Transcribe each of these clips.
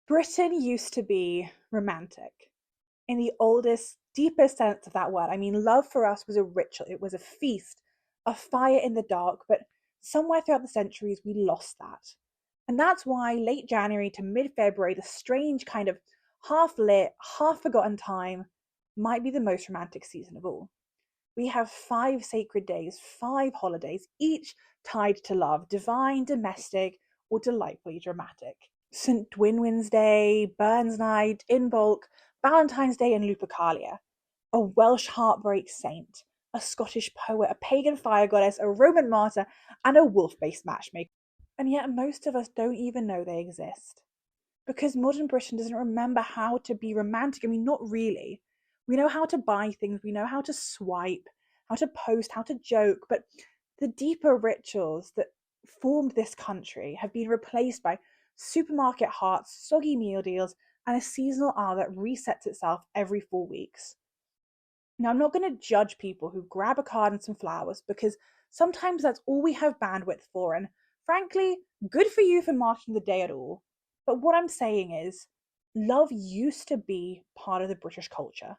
Britain used to be romantic in the oldest, deepest sense of that word. I mean, love for us was a ritual, it was a feast, a fire in the dark, but somewhere throughout the centuries, we lost that. And that's why late January to mid February, the strange kind of half lit, half forgotten time might be the most romantic season of all. We have 5 sacred days, 5 holidays, each tied to love, divine, domestic, or delightfully dramatic. St Dwynwen's Day, Burns Night, Imbolc, Valentine's Day, and Lupercalia. A Welsh heartbreak saint, a Scottish poet, a pagan fire goddess, a Roman martyr, and a wolf-based matchmaker. And yet most of us don't even know they exist. Because modern Britain doesn't remember how to be romantic. I mean, not really. We know how to buy things, we know how to swipe, how to post, how to joke, but the deeper rituals that formed this country have been replaced by supermarket hearts, soggy meal deals, and a seasonal hour that resets itself every 4 weeks. Now, I'm not going to judge people who grab a card and some flowers because sometimes that's all we have bandwidth for, and frankly, good for you for marking the day at all. But what I'm saying is, love used to be part of the British culture.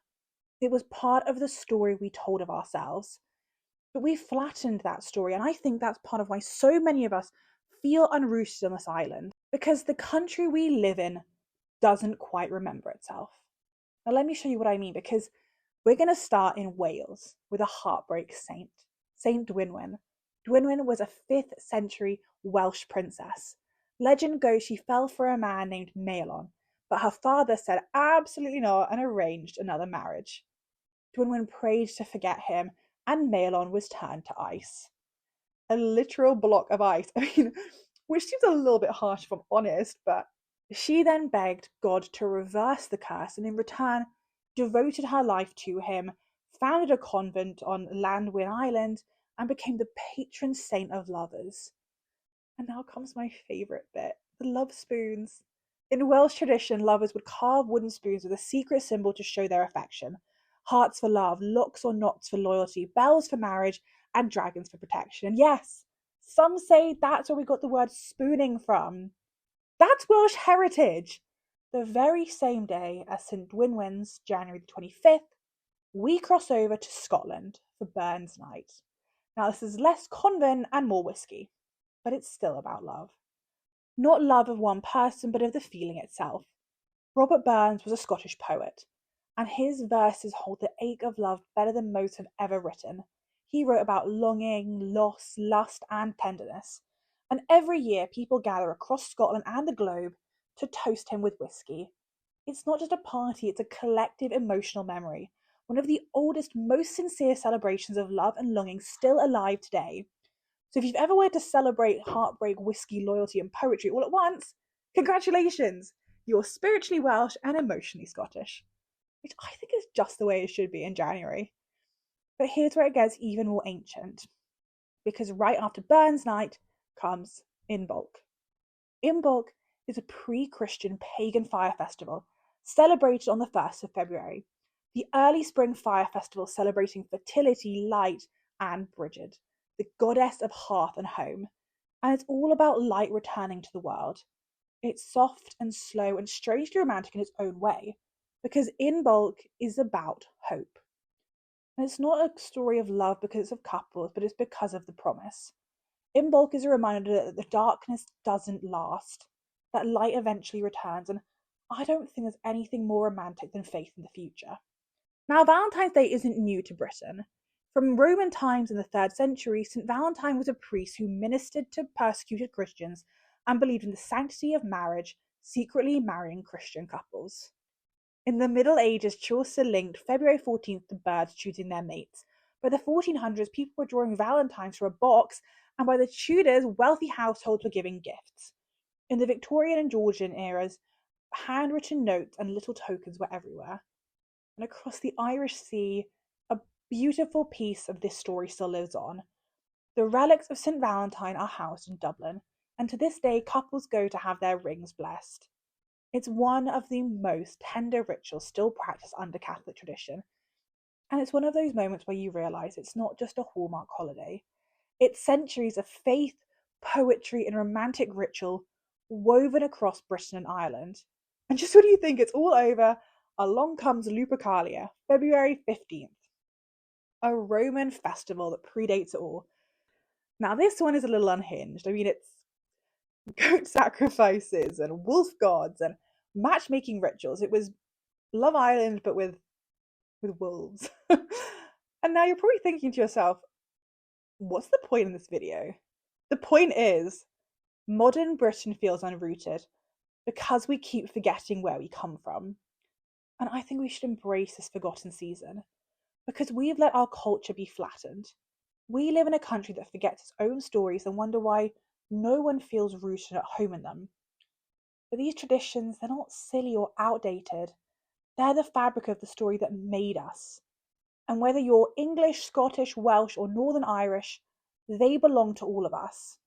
It was part of the story we told of ourselves. But we flattened that story, and I think that's part of why so many of us feel unrooted on this island, because the country we live in doesn't quite remember itself. Now, let me show you what I mean, because we're going to start in Wales with a heartbreak saint, St Dwynwen. Dwynwen was a 5th century Welsh princess. Legend goes she fell for a man named Maelon, but her father said absolutely not and arranged another marriage. Dwynwen prayed to forget him, and Maelon was turned to ice. A literal block of ice. I mean, which seems a little bit harsh if I'm honest, but she then begged God to reverse the curse and in return devoted her life to him, founded a convent on Llandwyn Island, and became the patron saint of lovers. And now comes my favourite bit, the love spoons. In Welsh tradition, lovers would carve wooden spoons with a secret symbol to show their affection. Hearts for love, locks or knots for loyalty, bells for marriage, and dragons for protection. And yes, some say that's where we got the word spooning from. That's Welsh heritage. The very same day as St Dwynwen's, January the 25th, we cross over to Scotland for Burns Night. Now, this is less convent and more whiskey, but it's still about love. Not love of one person, but of the feeling itself. Robert Burns was a Scottish poet, and his verses hold the ache of love better than most have ever written. He wrote about longing, loss, lust, and tenderness. And every year, people gather across Scotland and the globe to toast him with whiskey. It's not just a party, it's a collective emotional memory, one of the oldest, most sincere celebrations of love and longing still alive today. So if you've ever wanted to celebrate heartbreak, whiskey, loyalty, and poetry all at once, congratulations! You're spiritually Welsh and emotionally Scottish. Which I think is just the way it should be in January. But here's where it gets even more ancient. Because right after Burns Night comes Imbolc. Imbolc is a pre-Christian pagan fire festival celebrated on the 1st of February. The early spring fire festival celebrating fertility, light, and Brigid, the goddess of hearth and home. And it's all about light returning to the world. It's soft and slow and strangely romantic in its own way, because Imbolc is about hope. And it's not a story of love because it's of couples, but it's because of the promise. Imbolc is a reminder that the darkness doesn't last, that light eventually returns, and I don't think there's anything more romantic than faith in the future. Now, Valentine's Day isn't new to Britain. From Roman times in the 3rd century, St Valentine was a priest who ministered to persecuted Christians and believed in the sanctity of marriage, secretly marrying Christian couples. In the Middle Ages, Chaucer linked February 14th to birds choosing their mates. By the 1400s, people were drawing valentines from a box, and by the Tudors, wealthy households were giving gifts. In the Victorian and Georgian eras, handwritten notes and little tokens were everywhere. And across the Irish Sea, a beautiful piece of this story still lives on. The relics of St Valentine are housed in Dublin, and to this day couples go to have their rings blessed. It's one of the most tender rituals still practiced under Catholic tradition, and it's one of those moments where you realise it's not just a Hallmark holiday. It's centuries of faith, poetry, and romantic ritual woven across Britain and Ireland. And just when you think it's all over, along comes Lupercalia, February 15th, a Roman festival that predates it all. Now, this one is a little unhinged. I mean, it's goat sacrifices and wolf gods and matchmaking rituals. It was Love Island, but with wolves. And now you're probably thinking to yourself, what's the point in this video? The point is, modern Britain feels unrooted because we keep forgetting where we come from. And I think we should embrace this forgotten season because we've let our culture be flattened. We live in a country that forgets its own stories and wonder why no one feels rooted at home in them. But these traditions, they're not silly or outdated. They're the fabric of the story that made us. And whether you're English, Scottish, Welsh, or Northern Irish, they belong to all of us.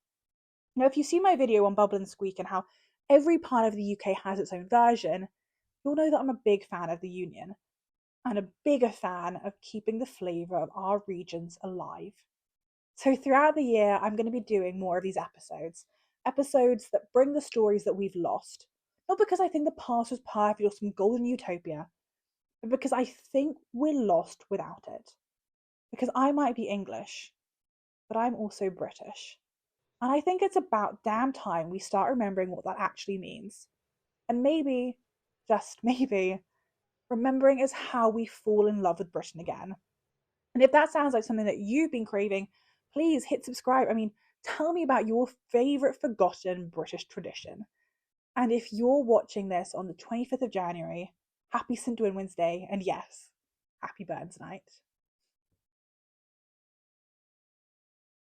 Now, if you see my video on Bubble and Squeak and how every part of the UK has its own version, you'll know that I'm a big fan of the Union and a bigger fan of keeping the flavour of our regions alive. So throughout the year, I'm going to be doing more of these episodes that bring the stories that we've lost. Not because I think the past was perfect or some golden utopia, but because I think we're lost without it. Because I might be English, but I'm also British. And I think it's about damn time we start remembering what that actually means. And maybe, just maybe, remembering is how we fall in love with Britain again. And if that sounds like something that you've been craving, please hit subscribe. I mean, tell me about your favourite forgotten British tradition. And if you're watching this on the 25th of January, happy St Dwynwen's Day, and yes, happy Burns Night.